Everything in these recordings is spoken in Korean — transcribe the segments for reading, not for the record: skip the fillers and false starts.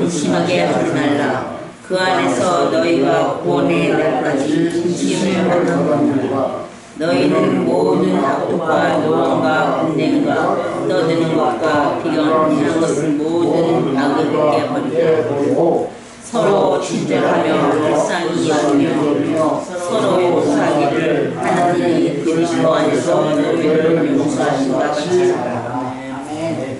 근심하게 하지 말라. 그 안에서 너희가 구원의 날까지 진심을 하라. 너희는 모든 악독과 노함과 분쟁과 떠드는 것과 비견하는 것을 모든 악을 벗겨버리라. 서로 친절하며 불쌍히 여기며 서로의 못하기를 하나님이 그리스도 안에서 너희를 용서하신 것 같이 하라. 아멘.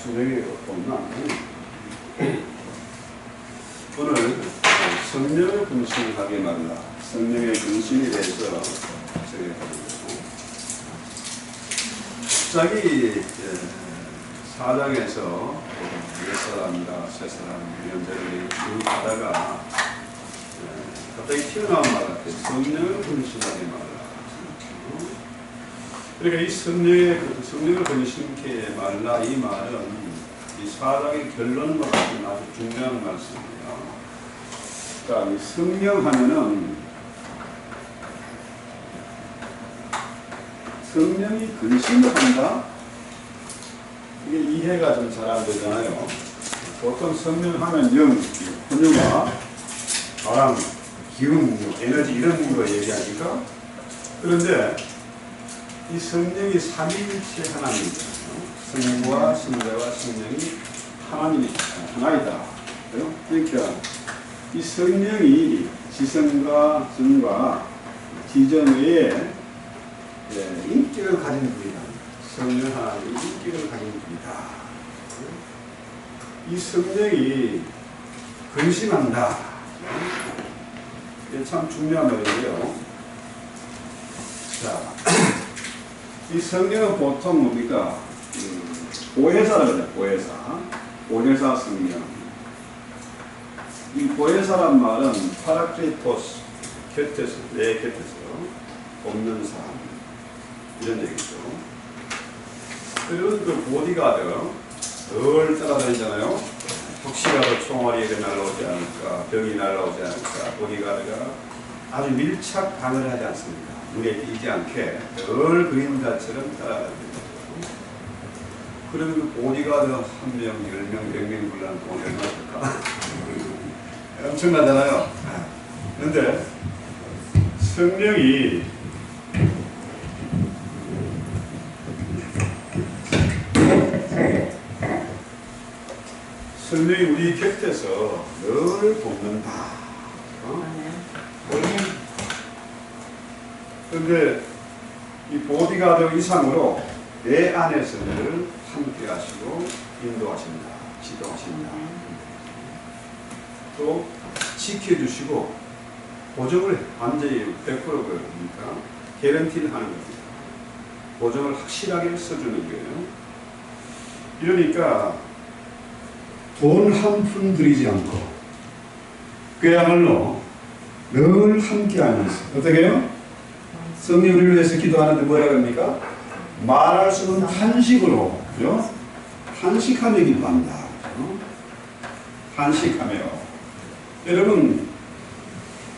성령의 없나? 오늘 성령을 근심하게 말라. 성령의 근심에 대해서 갑자기 4장에서 옛사람이라 새사람 연대를 쭉 하다가 갑자기 튀어나온 말 같아요. 성령을 근심하게 말라. 그러니까 이 성령을 근심케 말라 이 말은 이 4장의 결론과 같은 아주 중요한 말씀입니다. 그러니까 이 성령 하면은 성령이 근심을 한다? 이게 이해가 좀 잘 안 되잖아요. 보통 성령 하면 영, 혼유가 바람, 기운, 에너지 이런 거 얘기하니까 그런데 이 성령이 삼위일체 하나님이다. 성부와 성자와 성령이 하나님이 하나이다. 그러니까 이 성령이 지성과 성과 지정의 인격을 가진 분이다. 성령 하나님이 인격을 가진 분이다. 이 성령이 근심한다. 이게 참 중요한 말인데요. 자, 이 성령은 보통 뭡니까? 보혜사라고 해요. 보혜사. 보혜사 성령. 이 보혜사란 말은 파라크리토스, 곁에서, 내 곁에서 돕는 사람. 이런 얘기죠. 그리고 그 보디가드, 늘 따라다니잖아요. 혹시라도 총알이 날라오지 않을까, 병이 날라오지 않을까, 보디가드가 아주 밀착 방어를 하지 않습니다. 눈에 띄지 않게 늘 그림자처럼 따라다닙니다. 그러면 그 보디가드 1명, 10명, 100명 불러는 돈이 얼마일까? 엄청나잖아요. 그런데 성령이 우리 곁에서 늘 돕는다. 그런데 이 보디가드 이상으로 내 안에서 늘 함께 하시고 인도하신다. 지도하신다. 또 지켜주시고 보정을 완전히 100%니까 개런티를 하는 겁니다. 보정을 확실하게 써주는 거예요. 이러니까 돈 한 푼 들이지 않고 그야말로 늘 함께하면서 어떻게 해요? 성령 우리를 위해서 기도하는데 뭐라고 합니까? 말할 수 없는 탄식으로, 그죠? 탄식하며 기도한다. 그죠? 탄식하며. 여러분,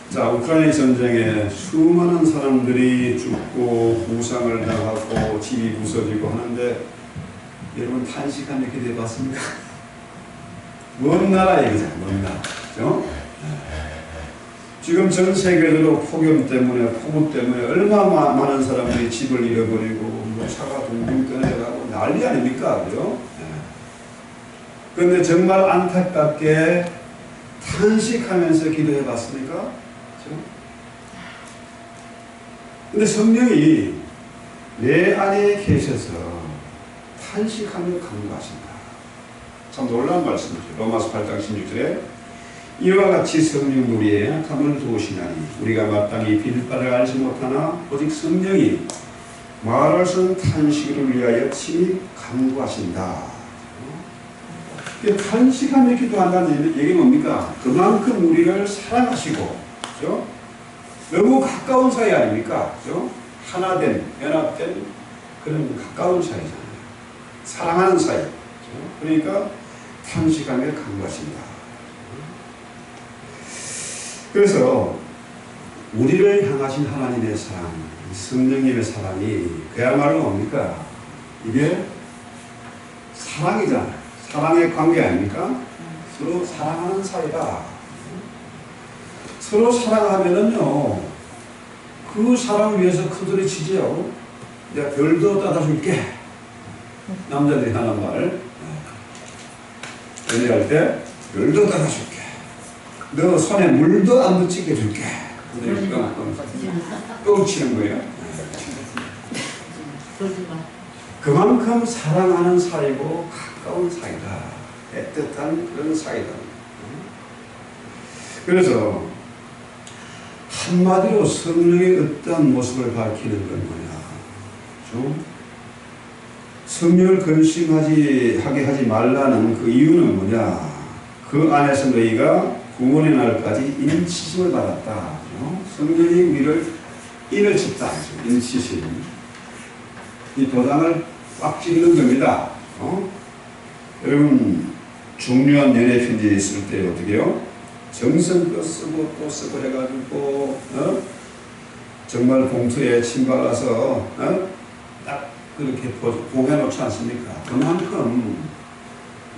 자, 우크라이나 전쟁에 수많은 사람들이 죽고 부상을 당하고 집이 부서지고 하는데 여러분 탄식하며 기도해 봤습니까? 먼 나라에 그죠? 먼 나라. 그죠? 지금 전 세계적으로 폭염 때문에, 폭우 때문에 얼마나 많은 사람들이 집을 잃어버리고, 뭐 차가 둥둥 떠내려가고 난리 아닙니까? 그죠? 그런데 정말 안타깝게 탄식하면서 기도해 봤습니까? 그죠? 근데 성령이 내 안에 계셔서 탄식하며 간구하신다. 참 놀라운 말씀이죠. 로마서 8장 16절에 이와 같이 성령 우리의 약함을 도우시나니 우리가 마땅히 빌 바를 알지 못하나 오직 성령이 말할 수 없는 탄식을 위하여 친히 간구하신다. 탄식하며 기도한다는 얘기 뭡니까? 그만큼 우리를 사랑하시고, 그렇죠? 너무 가까운 사이 아닙니까? 그렇죠? 하나된, 연합된 그런 가까운 사이잖아요. 사랑하는 사이. 그렇죠? 그러니까 탄식하며 간 것입니다. 그래서 우리를 향하신 하나님의 사랑, 성령님의 사랑이 그야말로 뭡니까? 이게 사랑이잖아요. 사랑의 관계 아닙니까? 서로 사랑하는 사이다. 서로 사랑하면은요, 그 사랑을 위해서 큰소리 치지요. 내가 별도 따다 줄게. 남자들이 하는 말. 연애할 때 별도 따다 줄게. 너 손에 물도 안 묻히게 줄게. 뻥 치는 거예요. 그만큼 사랑하는 사이고 가까운 사이다. 애틋한 그런 사이다. 그래서 한마디로 성령의 어떤 모습을 밝히는 건 뭐냐? 좀 성령을 근심하게 하지 말라는 그 이유는 뭐냐? 그 안에서 너희가 구원의 날까지 인치심을 받았다. 성령이 우리를 인을 쳤다. 인치심. 이 도장을 꽉 찍는 겁니다. 여러분 중요한 연애 편지 쓸 때 어떻게 해요? 정성껏 쓰고 또 쓰고 해가지고 정말 봉투에 침 발라서 딱 그렇게 봉해놓지 않습니까? 그만큼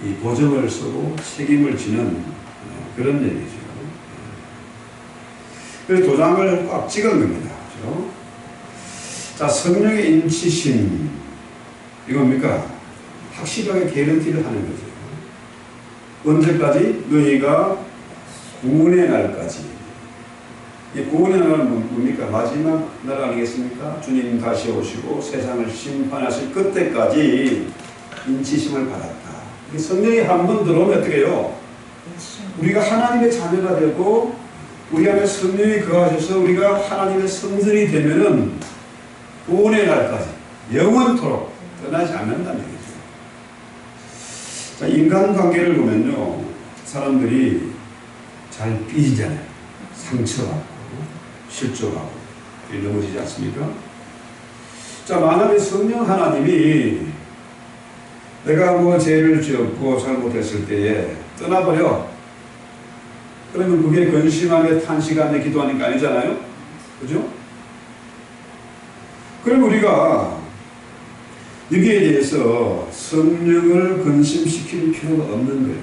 이 보정을 쓰고 책임을 지는 그런 얘기죠. 그래서 도장을 꽉 찍은 겁니다. 그렇죠? 자, 성령의 인치심 이겁니까? 확실하게 개런티를 하는 거죠. 언제까지? 너희가 구원의 날까지. 이 구원의 날은 뭡니까? 마지막 날 아니겠습니까? 주님 다시 오시고 세상을 심판하실 그때까지 인치심을 받았다. 성령이 한 번 들어오면 어떻게 해요? 우리가 하나님의 자녀가 되고 우리 안에 성령이 거하셔서 우리가 하나님의 성전이 되면은 구원의 날까지 영원토록 떠나지 않는다는 얘기죠. 자, 인간관계를 보면요, 사람들이 잘 삐지잖아요. 상처받고 실족하고 넘어지지 않습니까? 자, 만약에 성령 하나님이 내가 뭐 죄를 지었고 잘못했을 때에 떠나버려. 그러면 그게 근심하며 탄식하며 기도하는 게 아니잖아요? 그죠? 그럼 우리가 여기에 대해서 성령을 근심시킬 필요가 없는 거예요.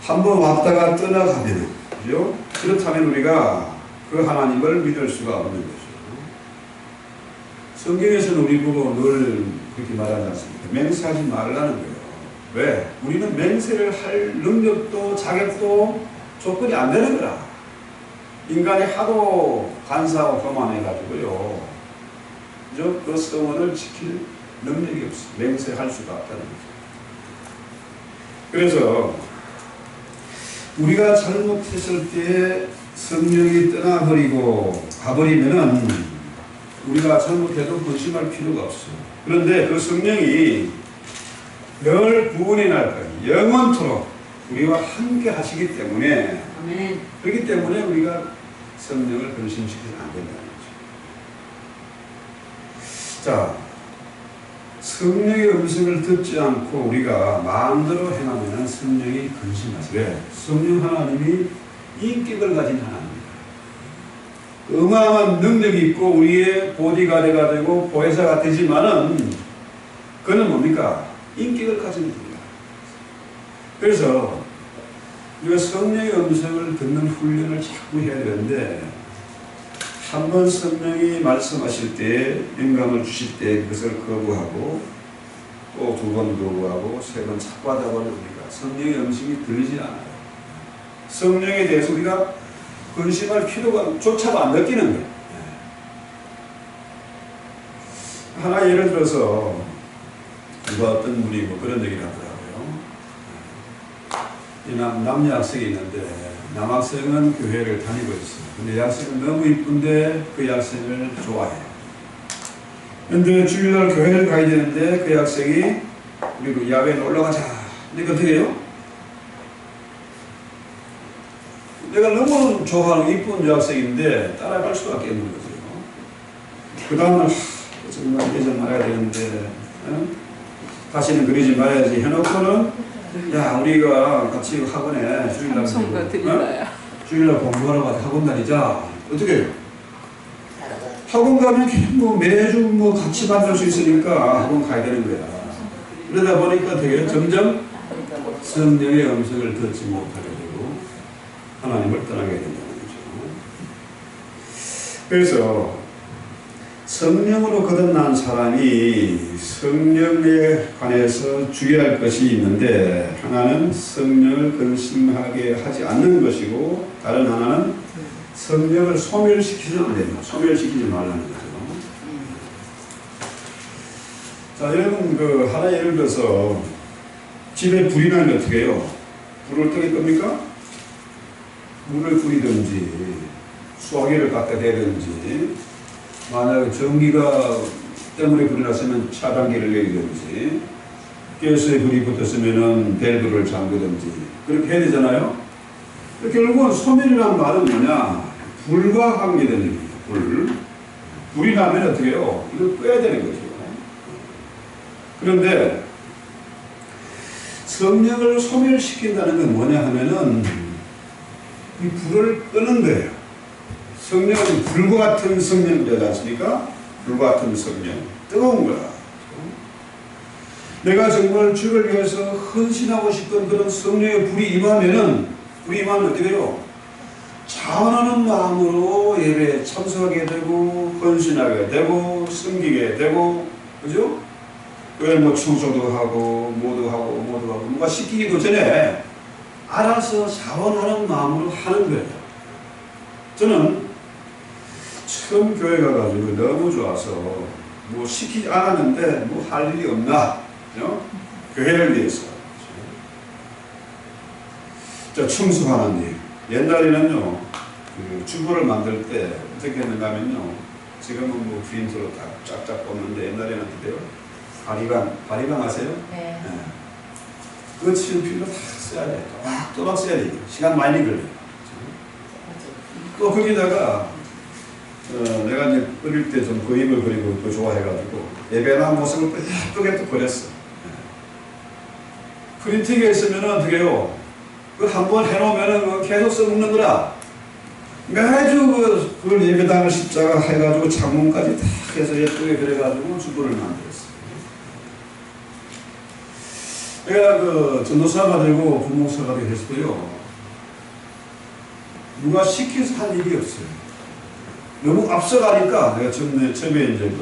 한번 왔다가 떠나가면, 그죠? 그렇다면 우리가 그 하나님을 믿을 수가 없는 거죠. 성경에서는 우리 보고 늘 그렇게 말하지 않습니까? 맹세하지 말라는 거예요. 왜? 우리는 맹세를 할 능력도 자격도 조건이 안 되는 거라. 인간이 하도 간사하고 거만해가지고요. 그죠? 그 성원을 지킬 능력이 없어. 맹세할 수가 없다는 거죠. 그래서 우리가 잘못했을 때 성령이 떠나버리고 가버리면은 우리가 잘못해도 근심할 필요가 없어. 그런데 그 성령이 늘 구원의 날까지 영원토록 우리와 함께 하시기 때문에 아멘. 그렇기 때문에 우리가 성령을 근심시키면 안 된다는 거죠. 자, 성령의 음성을 듣지 않고 우리가 마음대로 행하면 성령이 근심하죠. 왜? 성령 하나님이 인격을 가진 하나님입니다. 어마어마한 능력이 있고 우리의 보디가드가 되고 보혜사가 되지만은 그는 뭡니까? 인격을 가진 분이다. 그래서 우리가 성령의 음성을 듣는 훈련을 자꾸 해야 되는데 한 번 성령이 말씀하실 때 영감을 주실 때 그것을 거부하고 또 두 번 거부하고 세 번 자꾸 하다 보면 우리가 성령의 음성이 들리지 않아요. 성령에 대해서 우리가 근심할 필요가 조차도 안 느끼는 거예요. 하나 예를 들어서 누가 어떤 분이 뭐 그런 얘기를 하더라고요. 남녀 학생이 있는데 남학생은 교회를 다니고 있어요. 근데 여학생은 너무 이쁜데 그 여학생을 좋아해요. 근데 주일날 교회를 가야 되는데 그 여학생이 우리 야외에 놀러 가자. 근데 어떻게 해요? 내가 너무 좋아하는 이쁜 여학생인데 따라갈 수밖에 없는 거죠. 그 다음은 정말 예전 말해야 되는데 다시는 그러지 말아야지 해놓고는 야 우리가 같이 학원에 주일날 주일날 공부하러 가서 학원 다니자. 어떻게 해요? 학원 가면 뭐 매주 뭐 같이 만날 수 있으니까 학원 가야 되는 거야. 그러다 보니까 되게 점점 성령의 음성을 듣지 못하게 되고 하나님을 떠나게 된다는 거죠. 그래서 성령으로 거듭난 사람이 성령에 관해서 주의할 것이 있는데, 하나는 성령을 근심하게 하지 않는 것이고, 다른 하나는 성령을 소멸시키지 않는, 소멸시키지 말라는 거죠. 자, 여러분, 하나 예를 들어서 집에 불이 나면 어떻게 해요? 불을 어떻게 끕니까? 물을 뿌리든지 수화기를 갖다 대든지, 만약 전기가 때문에 불이 났으면 차단기를 내리든지, 가스에 불이 붙었으면 밸브를 잠그든지 그렇게 해야 되잖아요. 결국은 소멸이란 말은 뭐냐? 불과 관계된 얘기예요. 불이 나면 어떻게 해요? 이걸 끄야 되는 거죠. 그런데 성령을 소멸시킨다는 건 뭐냐 하면은 이 불을 끄는 거예요. 성령은 불과 같은 성령이지 않습니까? 불과 같은 성령. 뜨거운 거야. 내가 정말 주를 위해서 헌신하고 싶은 그런 성령의 불이 임하면 어떻게 돼요? 자원하는 마음으로 예배에 참석하게 되고, 헌신하게 되고, 섬기게 되고, 그죠? 왜 뭐 청소도 하고, 뭐도 하고, 뭔가 시키기도 전에 알아서 자원하는 마음으로 하는 거예요. 저는 처음 교회 가가지고 너무 좋아서 뭐 시키지 않았는데 뭐 할 일이 없나? 교회를 위해서. 자, 청소하는 일. 옛날에는요, 주부를 만들 때 어떻게 했는가 하면요, 지금은 뭐 프린터로 다 쫙쫙 뽑는데 옛날에는 어때요? 바리방 아세요? 네. 그거 친필로 다 써야 돼. 또박 써야 돼. 시간 많이 걸려요. 또 거기다가 내가 이제 어릴 때 좀 그림을 그리고 그거 좋아해가지고 예배나 모습을 또 예쁘게 또 그렸어. 프린팅에 있으면은 어떻게 해요? 그 한번 해놓으면은 계속 써먹는 거라. 매주 그걸 예배당을 십자가 해가지고 창문까지 다 해서 예쁘게 그려가지고 주부를 만들었어. 내가 전도사가 되고 부목사가 되게 됐어요. 누가 시켜서 한 일이 없어요. 너무 앞서가니까 내가 처음에 이제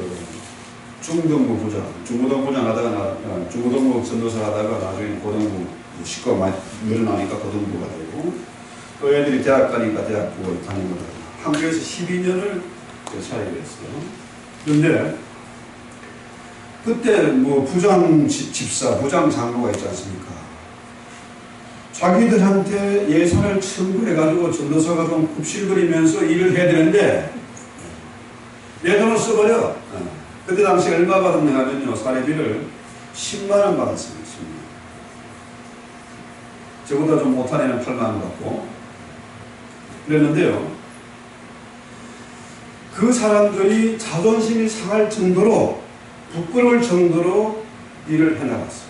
중등부 부장, 중고등부 부장 하다가 중고등부 전도사 하다가 나중에 고등부 식구가 많이 늘어나니까 고등부가 되고, 또 애들이 대학 가니까 대학부 다니고 한국에서 12년을 살게 됐어요. 그런데 그때 뭐 부장 집사, 부장 장로가 있지 않습니까? 자기들한테 예산을 청구해가지고 전도사가 좀 굽실거리면서 일을 해야 되는데 내 돈을 써버려. 그때 당시 얼마 받았냐 하면요, 사례비를 10만원 받았습니다. 10만원. 저보다 좀 못한 애는 8만원 받고 그랬는데요, 그 사람들이 자존심이 상할 정도로, 부끄러울 정도로 일을 해나갔어요.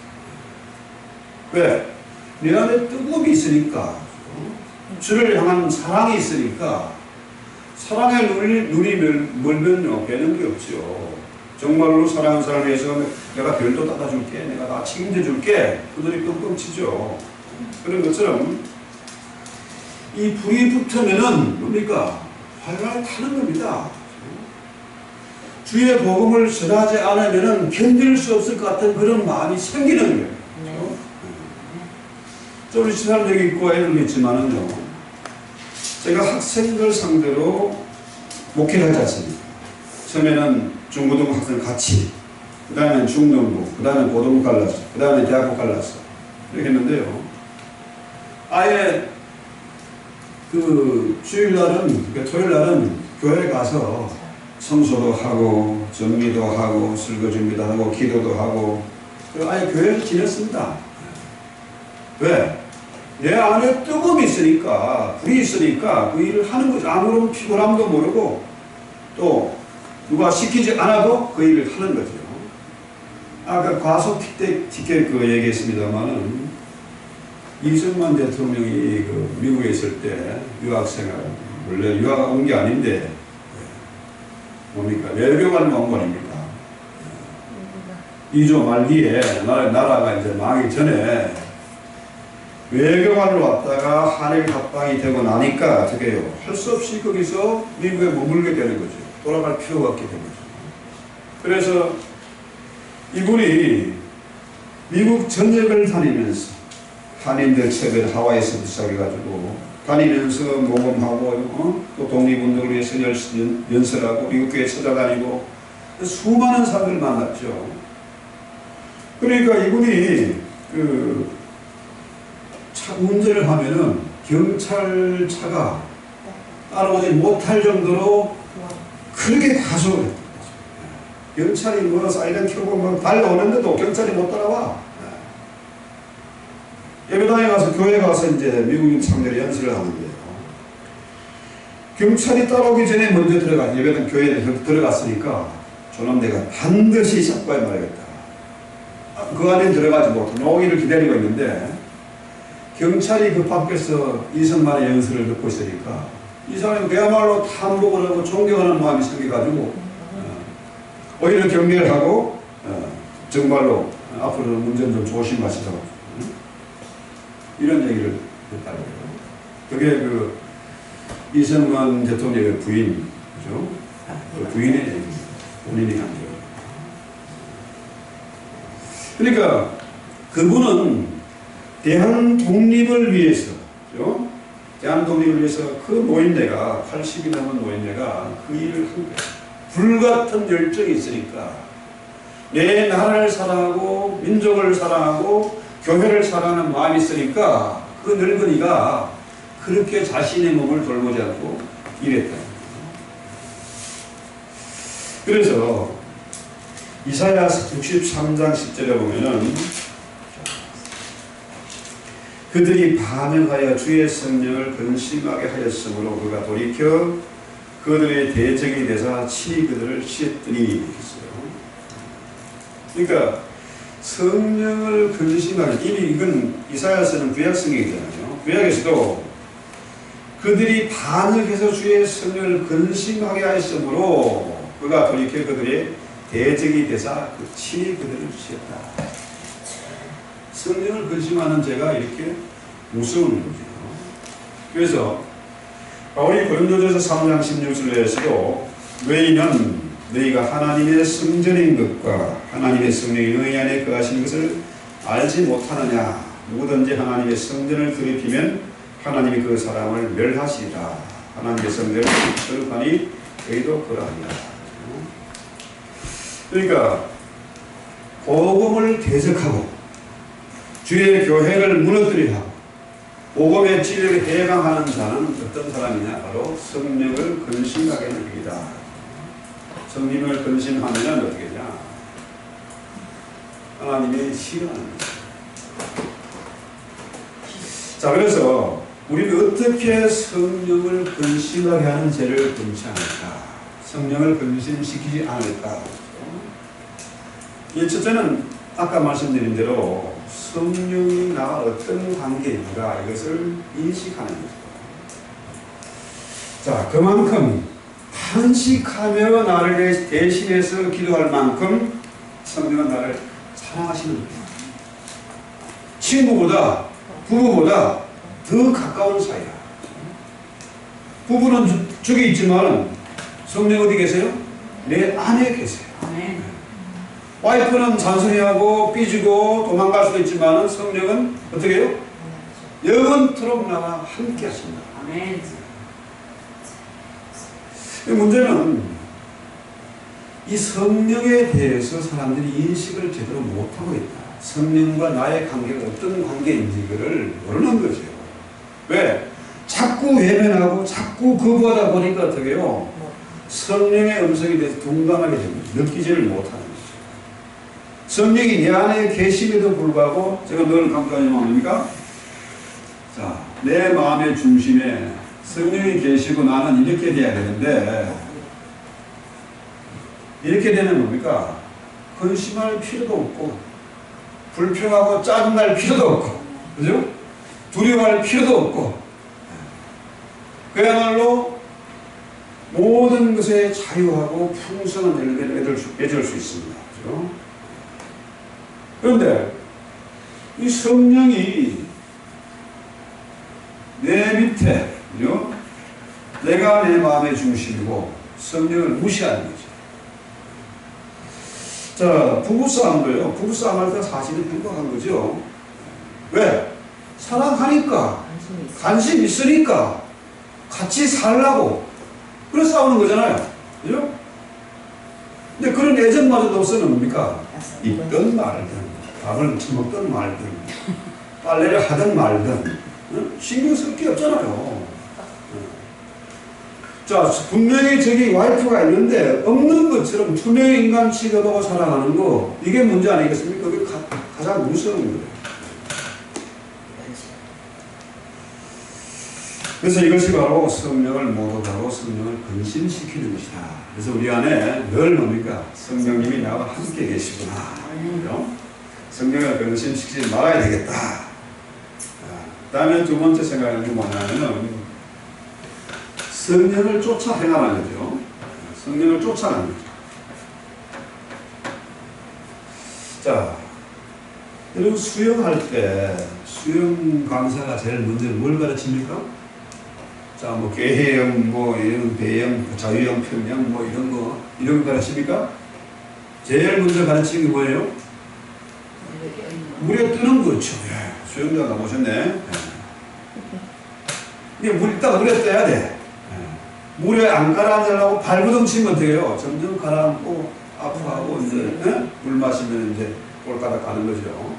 왜? 내 안에 뜨거움이 있으니까, 주를 향한 사랑이 있으니까. 사랑의 눈이 멀면요, 배는 게 없죠. 정말로 사랑하는 사람을 위해서 내가 별도 따다줄게, 내가 다 책임져줄게, 그들이 뻥뻥 치죠. 그런 것처럼 이 불이 붙으면은 뭡니까? 활활 타는 겁니다. 주의 복음을 전하지 않으면은 견딜 수 없을 것 같은 그런 마음이 생기는 거예요. 네. 좀 지난 적이 있고 애들도 있지만은요, 제가 학생들 상대로 목회를 하지 않습니까? 처음에는 중고등부 학생 같이, 그 다음에 중등부, 그 다음에 고등부 갈랐어, 그 다음에 대학부 갈랐어. 이렇게 했는데요, 아예 주일날은, 토요일날은 교회에 가서 청소도 하고, 정리도 하고, 설거 준비도 하고, 기도도 하고, 아예 교회를 지냈습니다. 왜? 내 안에 뜨거움이 있으니까, 불이 있으니까 그 일을 하는 거죠. 아무런 피곤함도 모르고, 또 누가 시키지 않아도 그 일을 하는 거죠. 아까 과속 티켓 그 얘기했습니다만은 이승만 대통령이 그 미국에 있을 때 유학생활, 원래 유학 온 게 아닌데 뭡니까? 외교관 왕관입니다. 2조 말기에 나라가 이제 망하기 전에 외교관으로 왔다가 한일 합방이 되고 나니까 어떻게 해요? 할 수 없이 거기서 미국에 머물게 되는 거죠. 돌아갈 필요가 없게 되는 거죠. 그래서 이분이 미국 전역을 다니면서 한인들 책을 하와이에서 시작해가지고 다니면서 모금하고 또 독립운동을 위해서 연설하고 미국 교회 찾아다니고 수많은 사람들을 만났죠. 그러니까 이분이 운전을 하면은 경찰차가 따라오지 못할 정도로 크게 가속을 했다. 경찰이 뭐 사이렌 켜고 뭐 달려오는데도 경찰이 못 따라와. 예배당에 가서 교회 가서 이제 미국인 청년이 연설을 하는데요. 경찰이 따라오기 전에 먼저 예배당 교회에 들어갔으니까 저놈 내가 반드시 잡아야 말겠다. 그 안에 들어가지 못하고 오기를 기다리고 있는데 경찰이 그 밖에서 이승만의 연설을 듣고 있으니까 이 사람이 그야말로 탐복을 하고 존경하는 마음이 생겨가지고 오히려 경계를 하고 정말로 앞으로는 운전 좀 조심하시라고 이런 얘기를 했다고요. 그게 그 이승만 대통령의 부인, 그죠? 그 부인의 얘기입니다. 본인이 한 거예요. 그러니까 그분은 대한 독립을 위해서, 그죠? 대한 독립을 위해서 그 노인네가 80이 넘은 노인네가 그 일을 한 거예요. 불같은 열정이 있으니까 내 나라를 사랑하고 민족을 사랑하고 교회를 사랑하는 마음이 있으니까 그 늙은이가 그렇게 자신의 몸을 돌보지 않고 일했다. 그래서 이사야 63장 10절에 보면은 그들이 반응하여 주의 성령을 근심하게 하였으므로 그가 돌이켜 그들의 대적이 되사 친히 그들을 치었더니 했어요. 그러니까 성령을 근심하게, 이미 이건 이사야서는 구약성경이잖아요. 구약에서도 그들이 반응해서 주의 성령을 근심하게 하였으므로 그가 돌이켜 그들의 대적이 되사 친히 그들을 치었다. 성령을 근심하는 죄가 이렇게 무서운 거죠. 그래서 바울이 고린도전서 3장 16절에서도 너희는 너희가 하나님의 성전인 것과 하나님의 성령이 너희 안에 거하시는 것을 알지 못하느냐. 누구든지 하나님의 성전을 더럽히면 하나님이 그 사람을 멸하시리라. 하나님의 성전을 더럽하니 너희도 그러하리라. 그러니까 복음을 대적하고 주의 교회를 무너뜨리려 하고 복음의 진리를 해방하는 자는 어떤 사람이냐? 바로 성령을 근심하게 하는 것이다. 성령을 근심하면 어떻게 되냐? 하나님이 싫어하는 거죠. 자, 그래서 우리는 어떻게 성령을 근심하게 하는 죄를 금치 않을까? 성령을 근심시키지 않을까? 이 첫째는 아까 말씀드린 대로 성령이 나와 어떤 관계인가 이것을 인식하는 거죠. 자, 그만큼 탄식하며 나를 대신해서 기도할 만큼 성령은 나를 사랑하시는 거예요. 친구보다 부부보다 더 가까운 사이야. 부부는 저기 있지만 성령 어디 계세요? 내 안에 계세요. 와이프는 잔소리하고 삐지고 도망갈 수도 있지만 성령은 어떻게 해요? 영원토록 나와 함께 하십니다. 아멘. 문제는 이 성령에 대해서 사람들이 인식을 제대로 못하고 있다. 성령과 나의 관계가 어떤 관계인지 이거를 모르는 거죠. 왜? 자꾸 외면하고 자꾸 거부하다 보니까 어떻게 해요? 성령의 음성에 대해서 둔감하게 됩니다. 느끼지를 못하는 거죠. 성령이 내 안에 계심에도 불구하고 제가 너를 감독하지 뭡니까? 자, 내 마음의 중심에 성령이 계시고 나는 이렇게 돼야 되는데 이렇게 되는 뭡니까? 근심할 필요도 없고, 불평하고 짜증날 필요도 없고, 그죠? 두려워할 필요도 없고, 그야말로 모든 것에 자유하고 풍성한 열매를 맺을 수 있습니다. 그죠? 그런데 이 성령이 내 밑에, 그죠? 내가 내 마음의 중심이고 성령을 무시하는 거죠. 자, 부부싸움도요. 부부싸움 할 때 사실은 행복한 거죠. 왜? 사랑하니까, 관심 있으니까, 같이 살라고. 그래서 싸우는 거잖아요. 그죠? 근데 그런 애정마저도 없으면 뭡니까? 입든 말든, 밥을 처먹든 말든, 빨래를 하든 말든, 신경 쓸 게 없잖아요. 자, 분명히 저기 와이프가 있는데 없는 것처럼 투명한 인간 취급하고 살아가는 거, 이게 문제 아니겠습니까? 그게 가장 무서운 거예요. 그래서 이것이 바로 성령을 모독하고 성령을 근심시키는 것이다. 그래서 우리 안에 늘 뭡니까? 성령님이 나와 함께 계시구나. 성령을 근심시키지 말아야 되겠다. 그 다음에 두 번째 생각하는 게 뭐냐면 성령을 쫓아 행하는 거죠. 성령을 쫓아가는 거죠. 자, 여러분 수영할 때 수영 강사가 제일 먼저 뭘 가르칩니까? 자, 뭐 개해영, 뭐 이런 배영, 자유형, 평영, 뭐 이런 거 가르칩니까? 제일 먼저 가르치는 게 뭐예요? 물에 뜨는 거죠. 수영장 가보셨네. 이게 일단 물에 떠야 돼. 물에 안 가라앉으려고 발구덩 치면 돼요. 점점 가라앉고 아파하고 이제 물 마시면 이제 꼴가닥 가는 거죠.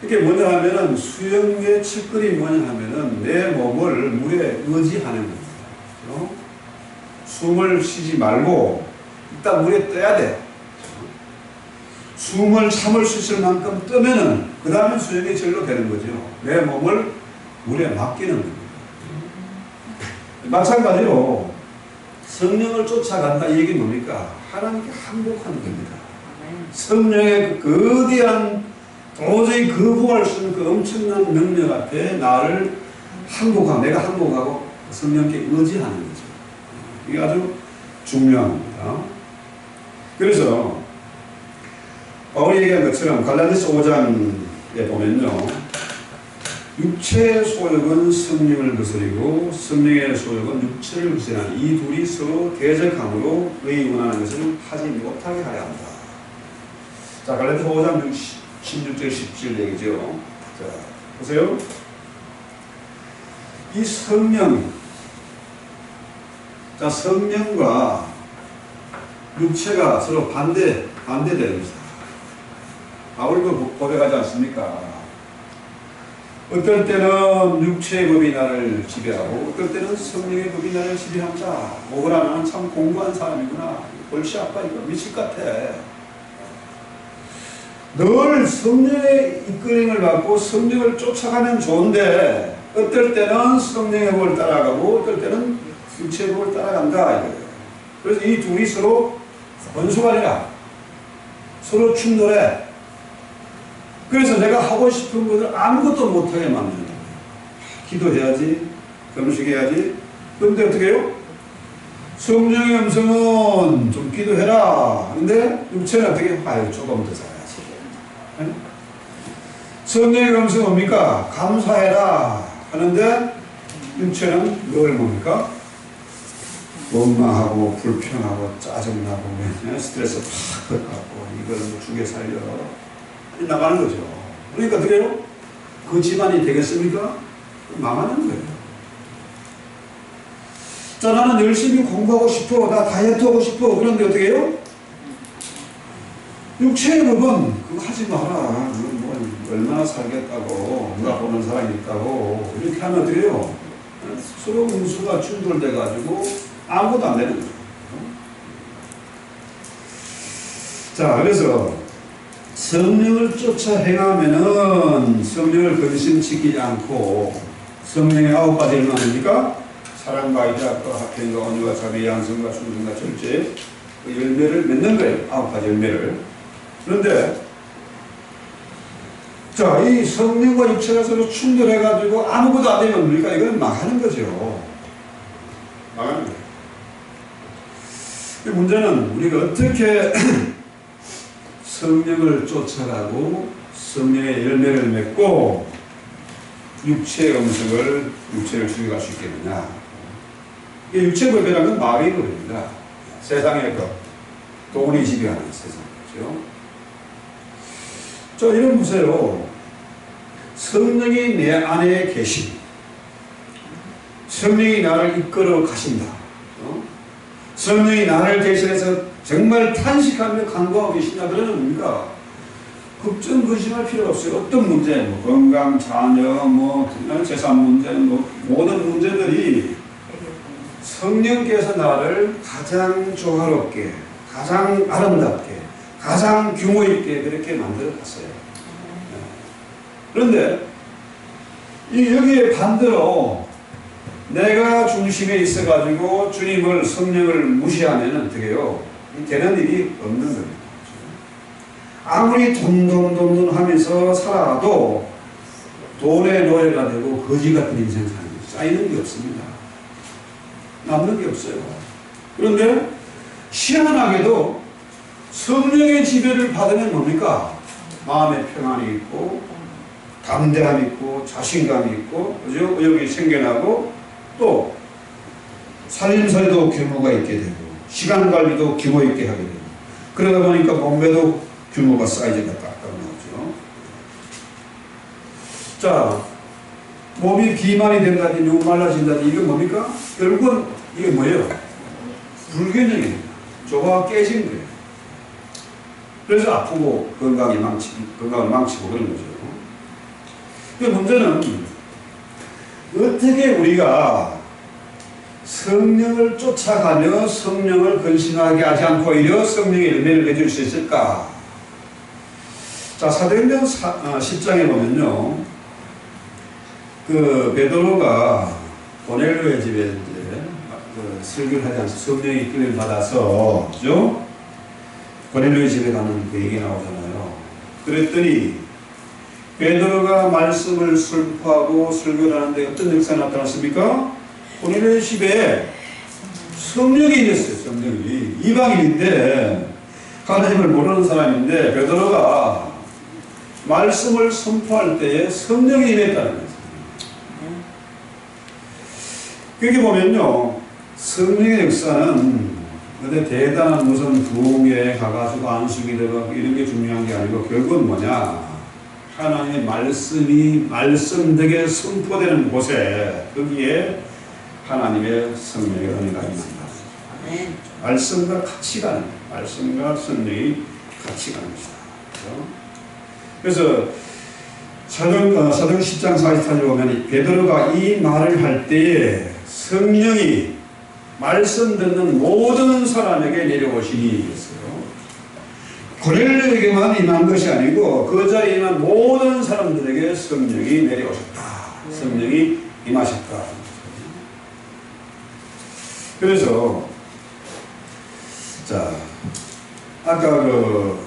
이게 뭐냐 하면은 수영의 측근이 뭐냐 하면은 내 몸을 물에 의지하는 겁니다. 숨을 쉬지 말고 일단 물에 떠야 돼. 숨을 참을 수 있을 만큼 뜨면은 그 다음에 수영이 절로 되는 거죠. 내 몸을 물에 맡기는 겁니다. 마찬가지로 성령을 쫓아간다 이 얘기는 뭡니까? 하나님께 항복하는 겁니다. 성령의 그 거대한 도저히 거부할 수 없는 그 엄청난 능력 앞에 나를 항복하고 내가 항복하고 성령께 의지하는 거죠. 이게 아주 중요한 겁니다. 그래서 바울이 얘기한 것처럼 갈라디아서 5장에 보면요. 육체의 소욕은 성령을 거스리고 성령의 소욕은 육체를 거스리는 이 둘이 서로 대적함으로 너희 원하는 것을 하지 못하게 하려 한다. 자, 갈라디아서 5장 16절 17 얘기죠. 자, 보세요. 이 성령, 자, 성령과 육체가 서로 반대되는 것이다. 바울도 고백하지 않습니까? 어떨 때는 육체의 법이 나를 지배하고 어떨 때는 성령의 법이 나를 지배한다. 뭐라 나는 참 공부한 사람이구나. 골치 아파 이거 미칠 것 같아. 늘 성령의 이끌림을 받고 성령을 쫓아가면 좋은데 어떨 때는 성령의 법을 따라가고 어떨 때는 육체의 법을 따라간다 이거예요. 그래서 이 둘이 서로 원수가 아니라 서로 충돌해. 그래서 내가 하고 싶은 것을 아무것도 못하게 만드는 거예요. 기도해야지, 금식해야지. 그런데 어떻게 해요? 성령의 음성은 좀 기도해라. 근데 육체는 어떻게 해요? 아유, 조금 더 살아야지. 네? 성령의 음성은 뭡니까? 감사해라. 하는데 육체는 늘 뭡니까? 원망하고 불평하고 짜증나고 스트레스 팍 받고 이걸 뭐 죽여 살려 나가는 거죠. 그러니까 어떻게 해요? 그 집안이 되겠습니까? 망하는 거예요. 자, 나는 열심히 공부하고 싶어. 나 다이어트 하고 싶어. 그런데 어떻게 해요? 육체의 법은 그거 하지 마라. 뭐 얼마나 살겠다고. 누가 보는 사람이 있다고. 이렇게 하면 어떻게 해요? 서로 운수가 충돌돼가지고 아무것도 안 되는 거예요. 자, 그래서 성령을 쫓아 행하면은 성령을 근심시키지 않고 성령의 9가지 일만 합니까? 사랑과 희락과 합평과 온유와 자비, 양성과 충성과 절제, 그 열매를 맺는 거예요. 9가지 열매를. 그런데 자, 이 성령과 육체가 서로 충돌해가지고 아무것도 안 되면 우리가 이건 망하는 거죠. 망하는 거예요. 이 문제는 우리가 어떻게 성령을 쫓아가고 성령의 열매를 맺고 육체의 육체를 죽여갈 수 있겠느냐. 이 육체법이라는 건 마귀의 법입니다. 세상의 법, 돈이 지배하는 세상이죠. 자, 이런 보세요. 성령이 내 안에 계신, 성령이 나를 이끌어 가신다. 성령이 나를 대신해서 정말 탄식하며 간구하고 계시냐. 그러면 뭡니까? 걱정, 근심할 필요가 없어요. 어떤 문제, 뭐 건강, 자녀, 뭐 재산 문제, 뭐 모든 문제들이 성령께서 나를 가장 조화롭게, 가장 아름답게, 가장 규모 있게 그렇게 만들어 놨어요. 그런데 여기에 반대로 내가 중심에 있어가지고 주님을, 성령을 무시하면 어떻게 해요? 되는 일이 없는 겁니다. 아무리 돈 하면서 살아도 돈의 노예가 되고 거지 같은 인생 사는 게 쌓이는 게 없습니다. 남는 게 없어요. 그런데 희한하게도 성령의 지배를 받으면 뭡니까? 마음에 평안이 있고 담대함이 있고 자신감이 있고 그죠? 의욕이 생겨나고 또 살림살이도 규모가 있게 되고 시간 관리도 규모 있게 하게 되고 그러다 보니까 몸매도 규모가 사이즈가 딱딱 나오죠. 자, 몸이 비만이 된다든지 목말라진다든지 이게 뭡니까? 결국은 이게 뭐예요? 불균형입니다. 조화가 깨진 거예요. 그래서 아프고 건강을 망치고 그런 거죠. 그 문제는 어떻게 우리가 성령을 쫓아가며 성령을 근심하게 하지 않고 오히려 성령의 열매를 맺을 수 있을까? 자, 사도행전 10장에 보면요. 그 베드로가 고넬료의 집에 이제 설교를 하지 않고 성령의 이끌림을 받아서 그죠? 고넬료의 집에 가는 그 얘기 나오잖아요. 그랬더니 베드로가 말씀을 선포하고 설교를 하는데 어떤 역사가 나타났습니까? 고넬료의 집에 성령이 있었어요. 성령이 이방인인데 하나님을 모르는 사람인데 베드로가 말씀을 선포할 때에 성령이 임했다는 거예요. 여기 보면요, 성령의 역사는 근데 대단한 무슨 부흥에 가가지고 안식이 되고 이런 게 중요한 게 아니고 결국은 뭐냐? 하나님의 말씀이 말씀되게 선포되는 곳에 거기에 하나님의 성령의 은혜가 임한다. 말씀과 같이 가는, 말씀과 성령이 같이 가는 것이다. 그래서 사도행 10장 44절에 보면 베드로가 이 말을 할 때에 성령이 말씀 듣는 모든 사람에게 내려오시니 했어요. 고넬료에게만 임한 것이 아니고 그 자리에 임한 모든 사람들에게 성령이 내려오셨다. 성령이 임하셨다. 그래서 자, 아까 그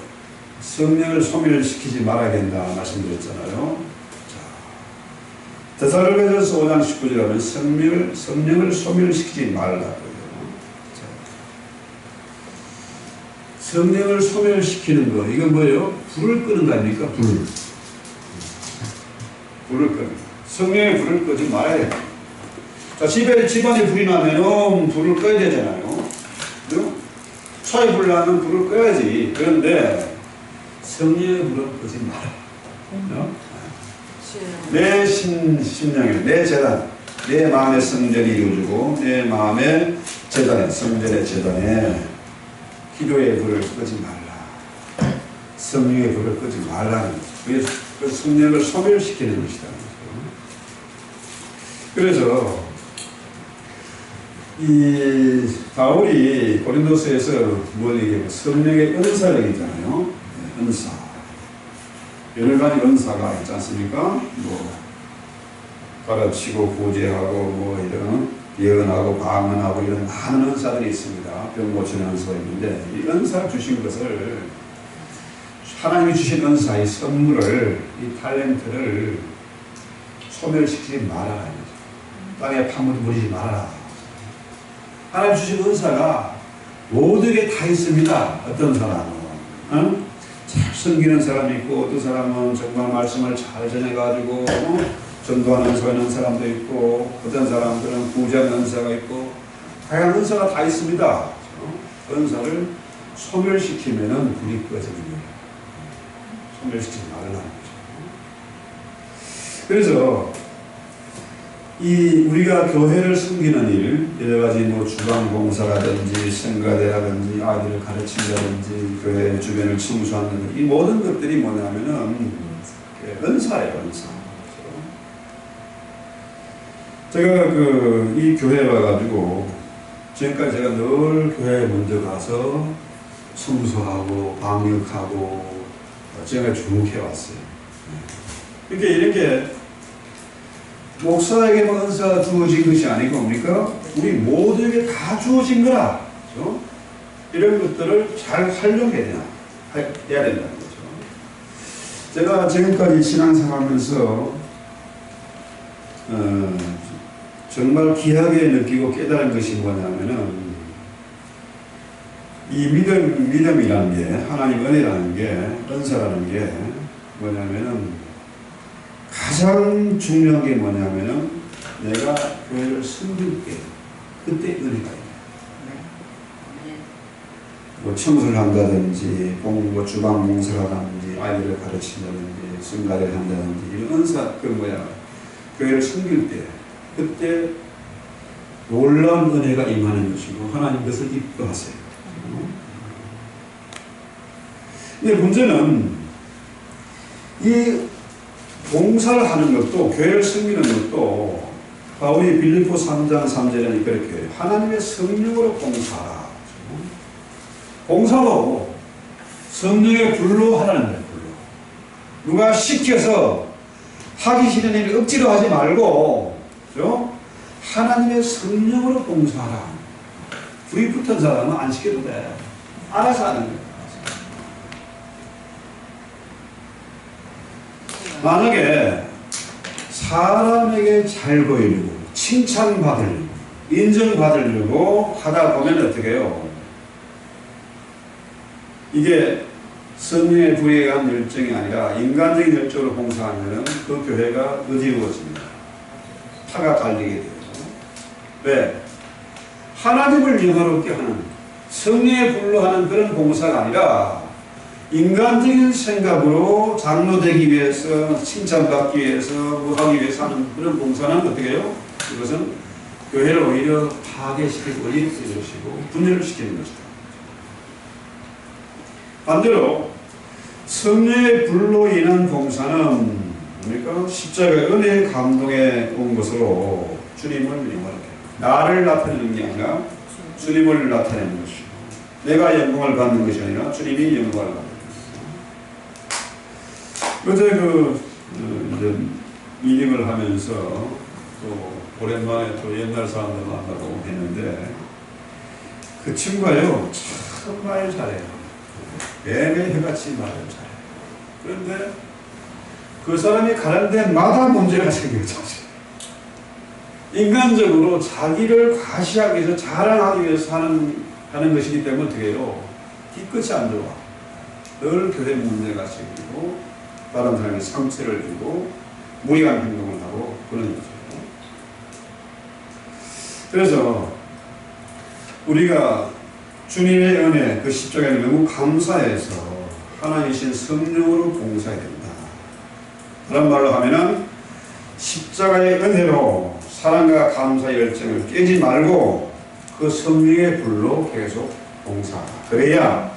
성령을 소멸시키지 말아야 된다 말씀드렸잖아요. 데살로니가전서 5장 19절에 보면 성령을 소멸시키지 말라고요. 성령을 소멸시키는 거 이건 뭐예요? 불을 끄는 거 아닙니까? 불을 끄는 거. 성령의 불을 끄지 말아야 돼요. 자, 집안에 불이 나면 불을 꺼야 되잖아요. 차에 불 나면 불을 꺼야지. 그런데 성령의 불을 끄지 마라. 내 심령에, 내 재단, 내 마음의 성전이 이루어지고 내 마음의 재단에, 성전의 재단에 기도의 불을 끄지 말라. 성령의 불을 끄지 말라는 거죠. 그 성령을 소멸시키는 것이다. 그래서 이 바울이 고린도서에서 뭘 얘기해요? 성령의 은사를 얘기하잖아요. 은사. 여러 가지 은사가 있지 않습니까? 뭐 가르치고 구제하고 뭐 이런 예언하고 방언하고 이런 많은 은사들이 있습니다. 병 고치는 은사가 있는데 이 은사를 주신 것을 하나님이 주신 은사의 선물을 이 탤런트를 소멸시키지 말아라. 땅에 파묻어 버리지 말아라. 하나님 주신 은사가 모든 게 다 있습니다. 어떤 사람은 잘 섬기는 사람이 있고 어떤 사람은 정말 말씀을 잘 전해가지고 전도하는 은사가 있는 사람도 있고 어떤 사람들은 구제하는 은사가 있고 다양한 은사가 다 있습니다. 은사를 소멸시키면은 불이 꺼집니다. 소멸시키지 말라는 거죠. 그래서 이 우리가 교회를 섬기는 일, 여러 가지 뭐 주방봉사라든지 성가대라든지 아이들을 가르친다든지 교회 주변을 청소하는 이 모든 것들이 뭐냐면은 은사예요, 은사. 제가 이 교회에 와가지고 지금까지 제가 늘 교회에 먼저 가서 청소하고 방역하고 제가 쭉 해왔어요. 이렇게 목사에게만 은사가 주어진 것이 아니고 뭡니까? 우리 모두에게 다 주어진 거라. 그렇죠? 이런 것들을 잘 활용해야 된다는 거죠. 제가 지금까지 신앙생활하면서 정말 귀하게 느끼고 깨달은 것이 뭐냐면은 이 믿음이라는 게 하나님 은혜라는 게 은사라는 게 뭐냐면은 가장 중요한 게 뭐냐면은 내가 교회를 섬길 때 그때 은혜가 있다. 뭐 청소를 한다든지 뭐 주방 봉사를 한다든지 아이들을 가르친다든지 성가대를 한다든지 이런 은사 교회를 섬길 때 그때 놀라운 은혜가 임하는 것이고 하나님 것을 기뻐하세요. 근데 문제는 이 봉사를 하는 것도 교회를 섬기는 것도 바울이 빌립보 3장 3절에는 그렇게 하나님의 성령으로 봉사하라. 봉사도 성령의 불로 하라는 거예요. 불로. 누가 시켜서 하기 싫은 일을 억지로 하지 말고 그렇죠? 하나님의 성령으로 봉사하라. 불이 붙은 사람은 안 시켜도 돼. 알아서 하는 거예요. 만약에 사람에게 잘 보이려고 칭찬받으려고 인정받으려고 하다 보면 어떻게 해요? 이게 성령의 불에 의한 열정이 아니라 인간적인 열정으로 봉사하면 그 교회가 어지러워집니다. 파가 갈리게 돼요. 왜? 하나님을 영화롭게 하는 성령의 불로 하는 그런 봉사가 아니라 인간적인 생각으로 장로되기 위해서 칭찬받기 위해서 뭐 하기 위해서 하는 그런 봉사는 어떻게 해요? 이것은 교회를 오히려 파괴시키고 어지럽히고 분열을 시키는 것이다. 반대로 성령의 불로 인한 봉사는 뭡니까? 십자가의 은혜의 감동에 온 것으로 주님을 영화롭게 나를 나타내는 게 아니라 주님을 나타내는 것이고 내가 영광을 받는 것이 아니라 주님이 영광을 받는 것이고 어제 이제 미팅을 하면서 또 오랜만에 또 옛날 사람들 만나고 했는데 그 친구가요 참 말 잘해요. 매매해같이 말을 잘해요. 그런데 그 사람이 가는 데마다 문제가 생겨요. 인간적으로 자기를 과시하기 위해서 자랑하기 위해서 하는 것이기 때문에 어떻게 해요? 뒤끝이 안 좋아. 늘 교회 문제가 생기고 다른 사람이 상처를 주고 무리한 행동을 하고 그런 거죠. 그래서 우리가 주님의 은혜 그 십자가에 너무 감사해서 하나님이신 성령으로 봉사해야 된다. 그런 말로 하면은 십자가의 은혜로 사랑과 감사 열정을 깨지 말고 그 성령의 불로 계속 봉사하라. 그래야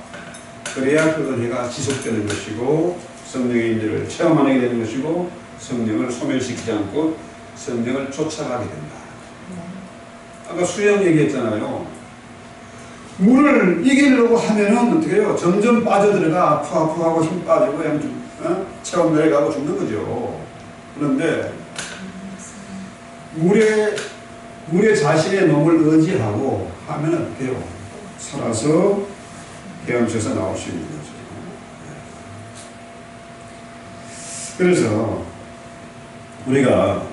그 은혜가 지속되는 것이고 성령의 임재를 체험하게 되는 것이고 성령을 소멸시키지 않고 성령을 쫓아가게 된다. 아까 수영 얘기했잖아요. 물을 이기려고 하면은 어떻게 해요? 점점 빠져들어가 아프하고 힘 빠지고 그냥 체험 내려가고 죽는 거죠. 그런데 물에 우리 자신의 몸을 의지하고 하면 어때요? 살아서 헤엄쳐서 나올 수 있는 거죠. 그래서 우리가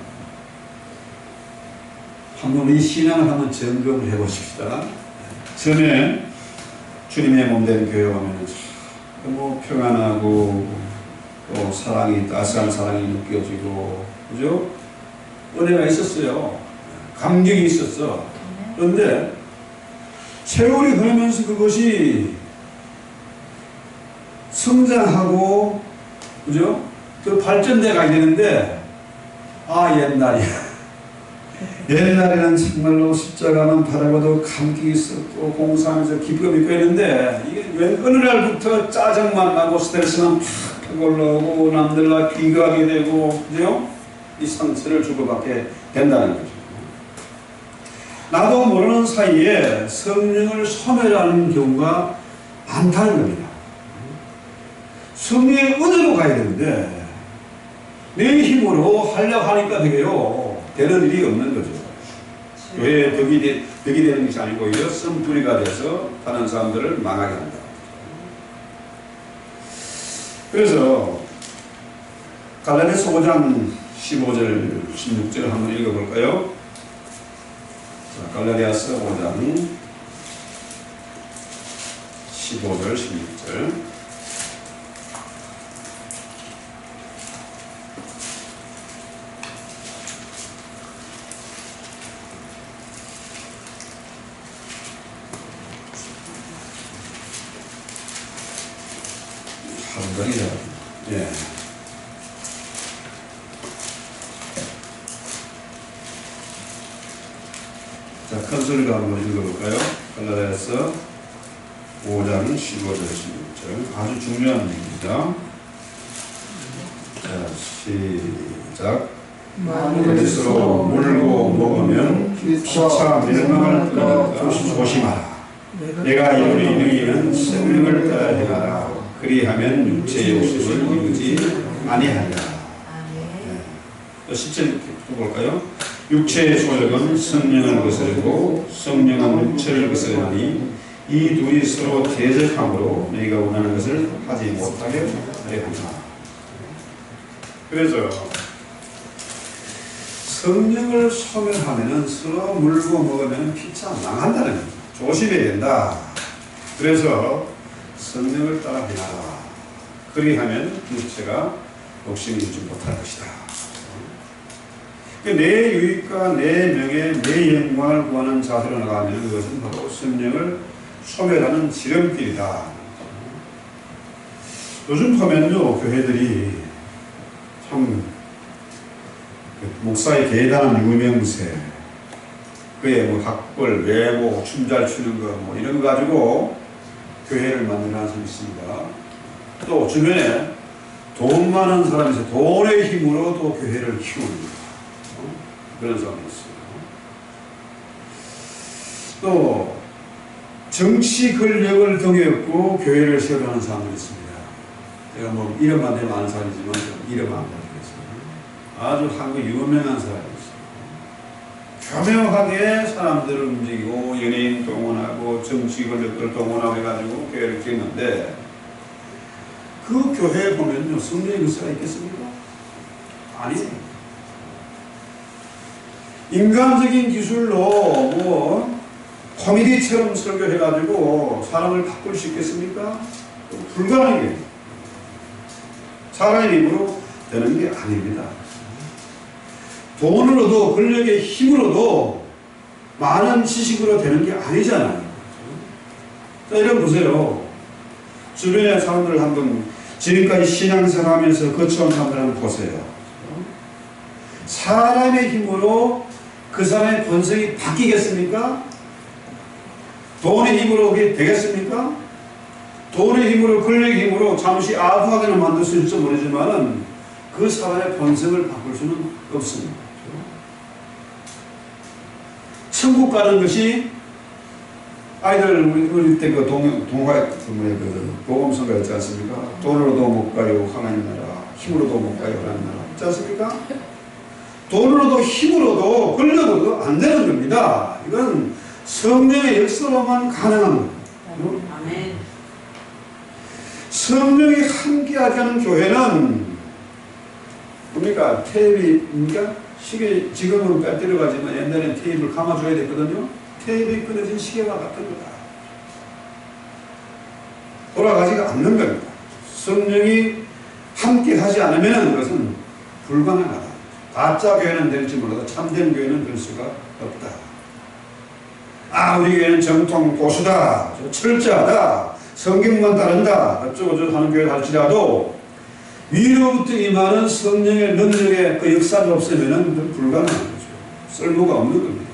한번 이 신앙을 한번 점검을 해보십시다. 전에 주님의 몸된 교회 오면 너무 평안하고 또 사랑이, 따스한 사랑이 느껴지고, 그죠? 은혜가 있었어요. 감격이 있었어. 그런데 세월이 흐르면서 그것이 성장하고, 그죠? 또 발전돼 가야 되는데, 옛날이야. 옛날에는 정말로 십자가만 바라봐도 감격이 있었고 공사하면서 기쁨이 있고 했는데, 이게 왜 어느 날부터 짜증만 나고 스트레스만 팍 올라오고 남들과 비교하게 되고, 그죠? 이 상처를 주고받게 된다는 거죠. 나도 모르는 사이에 성령을 소멸하는 경우가 많다는 겁니다. 성령의 은혜로 가야 되는데 내 힘으로 하려고 하니까 되는 일이 없는 거죠. 교회에 덕이 되는 것이 아니고 오히려 쓴뿌리가 돼서 다른 사람들을 망하게 한다. 그래서 갈라디아서 5장 15절 16절 한번 읽어볼까요? 자, 갈라디아서 5장 15절 16절 한번이죠. 예. 자, 큰 소리로 한번 읽어볼까요? 갈라디아서 5장 15절 16절 아주 중요한 얘기입니다. 자, 시작. 그리스로 물고 먹으면 피차 멸망을 끊으니까 조심하라. 내가 이루리 너희는 성령을 따라 행하라. 그리하면 육체의 욕심을 이루지 아니하리라. 네. 10절 볼까요? 육체의 소욕은 성령을 거스르고 성령은 육체를 거스르니 이 둘이 서로 대적함으로 너희가 원하는 것을 하지 못하게 하리라. 그래서 성령을 소멸하면 서로 물고 먹으면 피차 망한다는 거죠. 조심해야 된다. 그래서 성령을 따라 행하라. 그리하면 육체가 욕심이 있지 못할 것이다. 내 유익과 내 명예, 내 영광을 구하는 자세로 나가면 그것은 바로 성령을 소멸하는 지름길이다. 요즘 보면요, 교회들이 참 목사의 대단한 유명세, 그의 뭐 학벌, 외모, 춤 잘 추는 거 뭐 이런 거 가지고 교회를 만드는 사람이 있습니다. 또 주변에 돈 많은 사람이 있어요. 돈의 힘으로 또 교회를 키우는 그런 사람이 있어요. 또 정치 권력을 덩여없고 교회를 세우려는 사람도 있습니다. 제가 뭐 이름만 대면 아는 사람이지만 이름 안 알려드리겠습니다. 아주 한국 유명한 사람이 있어요. 교묘하게 사람들을 움직이고 연예인 동원하고 정치 권력들 동원하고 해가지고 교회를 키웠는데 그 교회에 보면요, 성령의 역사가 있겠습니까? 아니에요. 인간적인 기술로 뭐 코미디처럼 설교해가지고 사람을 바꿀 수 있겠습니까? 불가능해요. 사람의 힘으로 되는 게 아닙니다. 돈으로도 권력의 힘으로도 많은 지식으로 되는 게 아니잖아요. 자, 이런 보세요. 주변의 사람들을 한번 지금까지 신앙생활하면서 거쳐온 사람들 한번 보세요. 사람의 힘으로 그 사람의 본성이 바뀌겠습니까? 돈의 힘으로 그게 되겠습니까? 돈의 힘으로, 권력의 힘으로 잠시 아부하게는 만들 수 있을지 모르지만은 그 사람의 본성을 바꿀 수는 없습니다. 천국 가는 것이 아이들 우리 때 그 동화 그 복음성가 있지 않습니까? 돈으로도 못 가요 하나님 나라, 힘으로도 못 가요 하나님 나라 있지 않습니까? 돈으로도 힘으로도 권력으로도 안 되는 겁니다. 이건 성령의 역사로만 가능한 겁니다. 아멘. 성령이 함께하지 않은 교회는 뭡니까? 테이프입니까? 시계, 지금은 배터리 가지만 옛날엔 테이프를 감아줘야 됐거든요. 테이프에 끊어진 시계와 같은 거다. 돌아가지가 않는 겁니다. 성령이 함께 하지 않으면 그것은 불가능하다. 가짜 교회는 될지 몰라도 참된 교회는 될 수가 없다. 아, 우리 교회는 정통 보수다, 철저하다, 성경만 따른다, 어쩌고저쩌고 하는 교회를 할지라도 위로부터 임하는 성령의 능력의 그 역사가 없으면 불가능한 거죠. 쓸모가 없는 겁니다.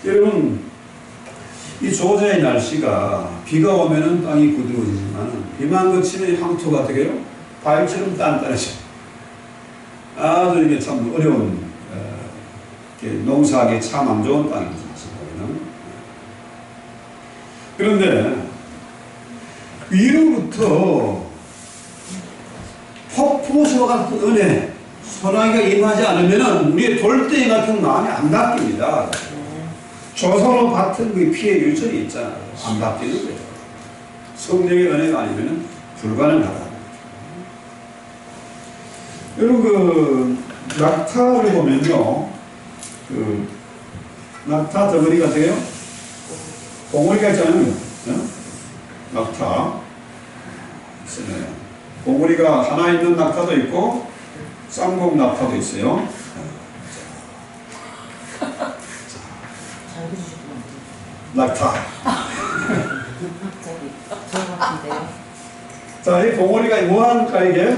그렇죠? 여러분, 이 조자의 날씨가 비가 오면은 땅이 부드러워지지만 비만 그치면 황토가 어떻게 해요? 바위처럼 단단해져. 아주 이게 참 어려운 농사하기 참 안 좋은 땅입니다. 그런데 위로부터 폭포수와 같은 은혜, 소나기가 임하지 않으면 우리의 돌덩이 같은 마음이 안 바뀝니다. 조선로 밭은 그 피해 유전이 있잖아요. 안 바뀌는 거예요. 성령의 은혜가 아니면 불가능하다. 여러분, 그 낙타를 보면요, 그 낙타 덩어리가 어떻게 해요? 봉우리가 있잖아요. 낙타. 봉우리가 하나 있는 낙타도 있고 쌍봉 낙타도 있어요. 낙타. 자, 이 봉우리가 뭐하니까 이게?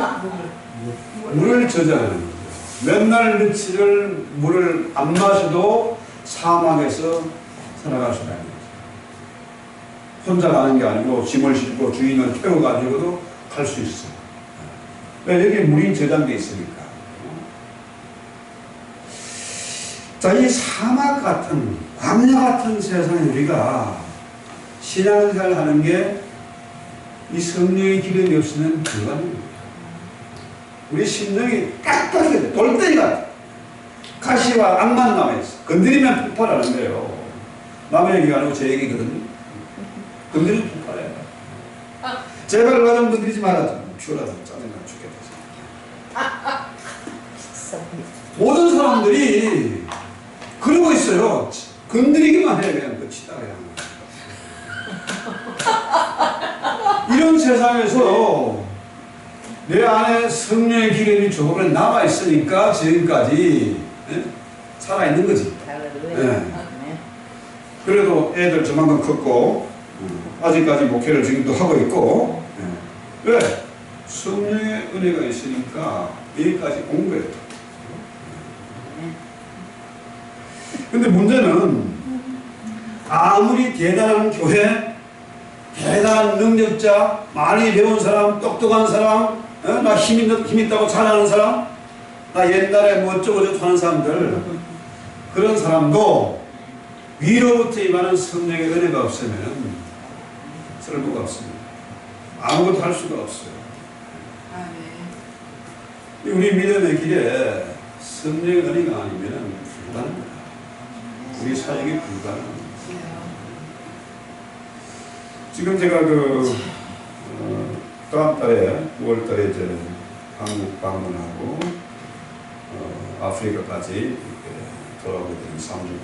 물을 저장하는 거죠. 맨날 며칠을 물을 안 마셔도 사막에서 살아갈 수가 있는 거죠. 혼자 가는 게 아니고 짐을 싣고 주인을 태워가지고도 갈 수 있어요. 왜? 여기 물이 저장되어 있으니까. 자, 이 사막 같은, 광야 같은 세상에 우리가 신앙생활 하는 게 이 성령의 기름이 없으면 불가능합니다. 우리 심령이 딱딱해, 돌덩이 같아. 가시와 악만 남아있어. 건드리면 폭발하는 거예요. 남의 얘기가 아니고 제 얘기거든요. 건드리면 폭발해요. 제발 나 좀 건드리지 말아줘. 추워라서 짜증나 죽겠다. 모든 사람들이 그러고 있어요. 건드리기만 해. 그냥 끝이다. 그냥. 이런 세상에서 내 안에 성령의 기름이 조금은 남아있으니까 지금까지 살아있는 거지. 네. 그래도 애들 저만큼 컸고 아직까지 목회를 지금도 하고 있고 왜? 성령의 은혜가 있으니까 여기까지 온 거예요. 근데 문제는 아무리 대단한 교회, 대단한 능력자, 많이 배운 사람, 똑똑한 사람, 나 힘 있다고 잘하는 사람, 나 옛날에 뭐 어쩌고저쩌고 하는 사람들, 그런 사람도 위로부터 임하는 성령의 은혜가 없으면 쓸모가 없습니다. 아무것도 할 수가 없어요. 우리 믿음의 길에 성령의 은혜가 아니면 불가능합니다. 우리 사역이 불가능합니다. 지금 제가 다음 달에 9월 달에 이제 한국 방문하고 아프리카까지 돌아오게 된 3주간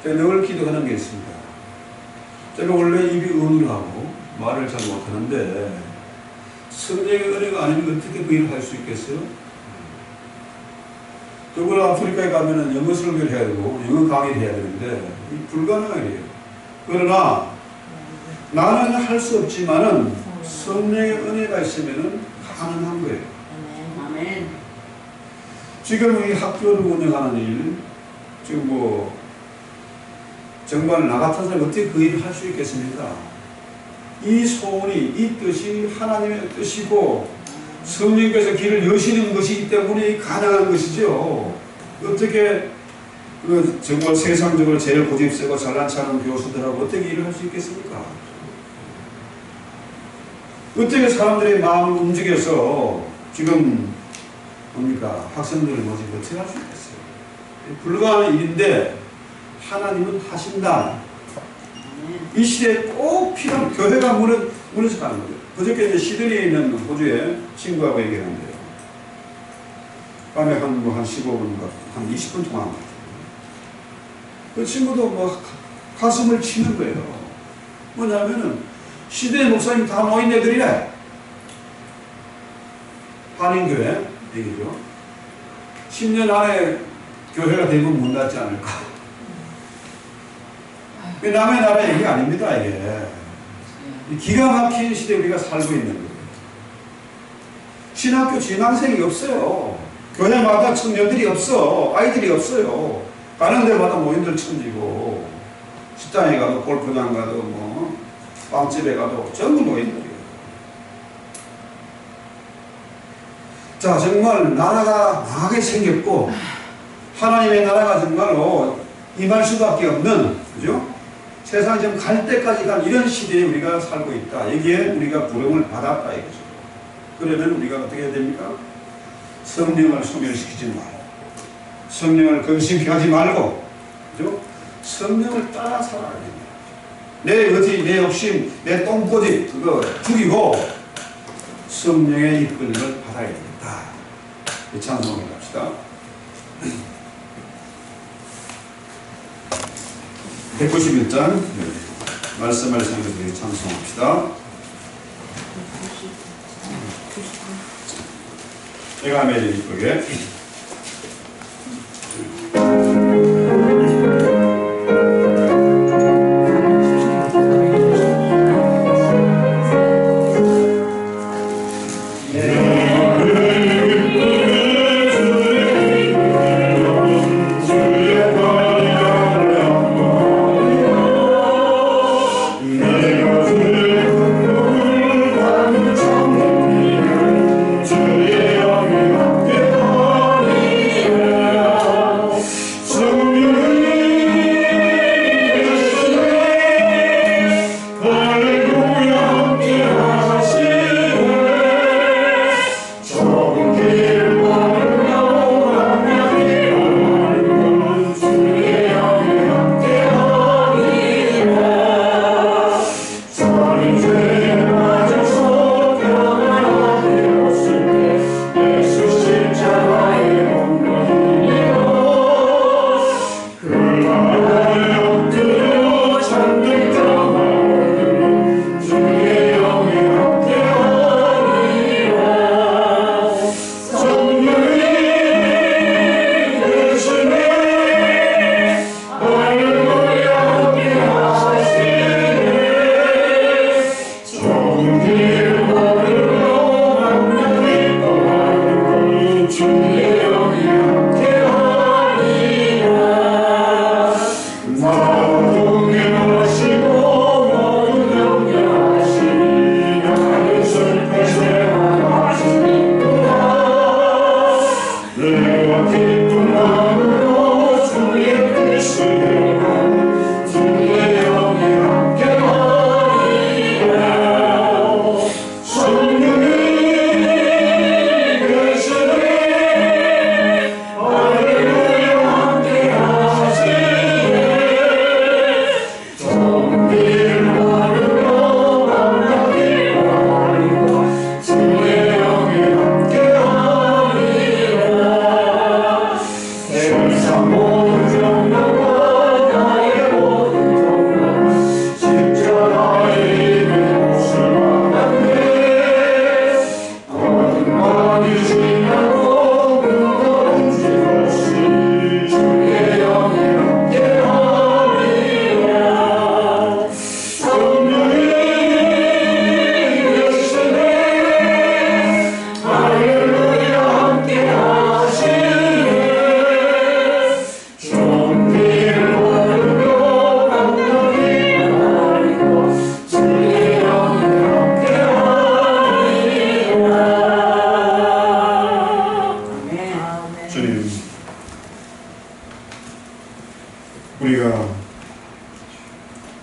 제가 늘 기도하는 게 있습니다. 제가 원래 입이 은은하고 말을 잘 못하는데 성령의 은혜가 아니면 어떻게 그 일을 할 수 있겠어요? 더불어 아프리카에 가면은 영어 설교를 해야 되고 영어 강의를 해야 되는데 불가능한 일이에요. 그러나 나는 할 수 없지만은 성령의 은혜가 있으면은 가능한 거예요. 아멘. 지금 이 학교를 운영하는 일, 지금 뭐 정말 나 같은 사람이 어떻게 그 일을 할 수 있겠습니까? 이 소원이, 이 뜻이 하나님의 뜻이고 성령께서 길을 여시는 것이기 때문에 가능한 것이죠. 어떻게 정말 세상적으로 제일 고집세고 잘난 척하는 교수들하고 어떻게 일을 할 수 있겠습니까? 어떻게 사람들의 마음을 움직여서 지금 뭡니까? 학생들을 뭐지 어떻게 할 수 있겠어요? 불가능한 일인데 하나님은 하신다. 이 시대에 꼭 필요한 교회가 무너져 가는 거예요. 그저께 이제 시드니에 있는 호주에 친구하고 얘기하는데요. 밤에 한 15분, 한 20분 동안 그 친구도 뭐 가슴을 치는 거예요. 뭐냐면은 시대의 목사님 다 노인네들이래. 한인교회 얘기죠. 10년 안에 교회가 대부분 문 닫지 않을까. 남의 나라 얘기가 아닙니다, 이게. 기가 막힌 시대에 우리가 살고 있는 거예요. 신학교 진학생이 없어요. 교회마다 청년들이 없어. 아이들이 없어요. 가는 데마다 모임들 천지고, 식당에 가도, 골프장 가도, 뭐, 빵집에 가도 전부 노인들이에요. 자, 정말 나라가 망하게 생겼고, 하나님의 나라가 정말로 임할 수밖에 없는, 그죠? 세상이 좀 갈 때까지 간 이런 시대에 우리가 살고 있다. 여기에 우리가 부름을 받았다 이거죠. 그러면 우리가 어떻게 해야 됩니까? 성령을 소멸시키지 말고, 성령을 근심케 하지 말고, 그죠? 성령을 따라 살아야 됩니다. 내 의지, 내 욕심, 내 똥꼬지 그거 죽이고 성령의 이끌림을 받아야 됩니다. 찬송해 갑시다. 191장 말씀을 생각해 찬송합시다. 내가 하면 이쁘게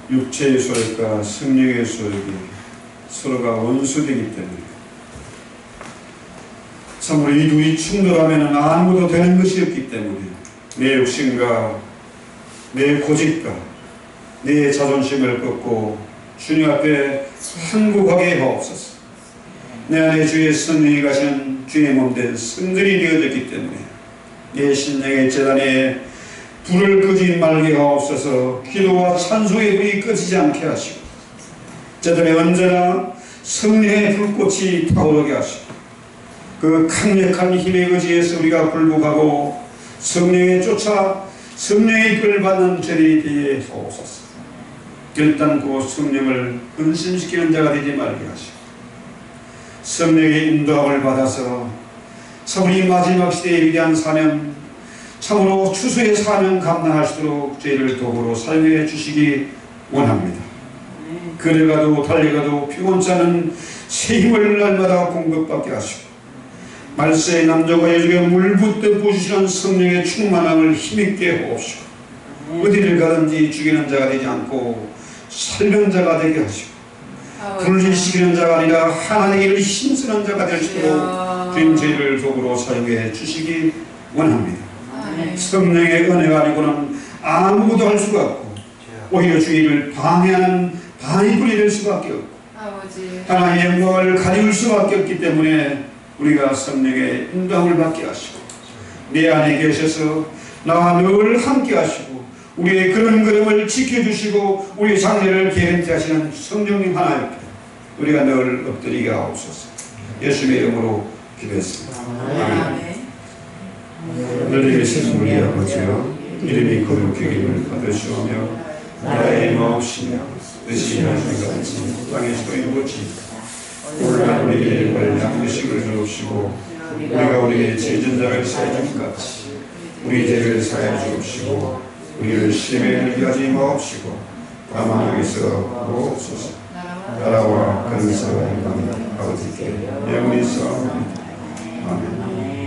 육체의 소욕과 성령의 소욕이 서로가 원수되기 때문에 참으로 이 둘이 충돌하면 아무도 되는 것이 없기 때문에 내 욕심과 내 고집과 내 자존심을 꺾고 주님 앞에 항복하게 하옵소서. 내 안에 주의 성령이 가시는 주의 몸된 성전이 되어졌기 때문에 내 신령의 재단에 불을 끄지 말게 하옵소서. 기도와 찬송의 불이 꺼지지 않게 하시고 재단에 언제나 성령의 불꽃이 타오르게 하시고 그 강력한 힘에 의지해서 우리가 굴복하고 성령에 쫓아 성령의 이끌을 받는 죄들이 되게 하옵소서. 결단코 성령을 근심시키는 자가 되지 말게 하시고 성령의 인도함을 받아서 참으로 이 마지막 시대에 위대한 사명, 참으로 추수의 사명 감당할 수 있도록 저희를 도구로 사용해 주시기 원합니다. 걸어가도 달려가도 피곤치 않은 새 힘을 날마다 공급받게 하시고 말세의 남자가 여주에 물붓듯 부으시는 성령의 충만함을 힘있게 하옵시고 어디를 가든지 죽이는 자가 되지 않고 살리는 자가 되게 하시고 분리시키는 자가 아니라 하나님을 힘쓰는 자가 될 수 있도록 주님 저희를 도구로 사용해 주시기 원합니다. 성령의 은혜가 아니고는 아무것도 할 수가 없고 오히려 주의를 방해하는 반이불이 될 수밖에 없고 하나님의 영광을 가리울 수밖에 없기 때문에 우리가 성령의 인도함을 받게 하시고 내 안에 계셔서 나와 늘 함께 하시고 우리의 그런 걸음을 지켜주시고 우리의 장래를 개런티 하시는 성령님 하나 옆에 우리가 늘 엎드리게 하옵소서. 예수님의 이름으로 기도했습니다. 아멘. 하늘에 계신 우리 아버지여 이름이 거룩하기를 받으시오며 나라의 마옵시며 뜻이 하신 같이 땅에서도 이루어지이다. 오늘날 우리에게 원량 의식을 주옵시고 우리가 우리의 죄전자를 사하여 준 같이 우리 죄를 사하여 주옵시고 우리를 시험에 들게 하지 마옵시고 다만 여기서 보옵소서. 나라와 근사와 영광이 아버지께 영원히 있사옵나이다. 아멘.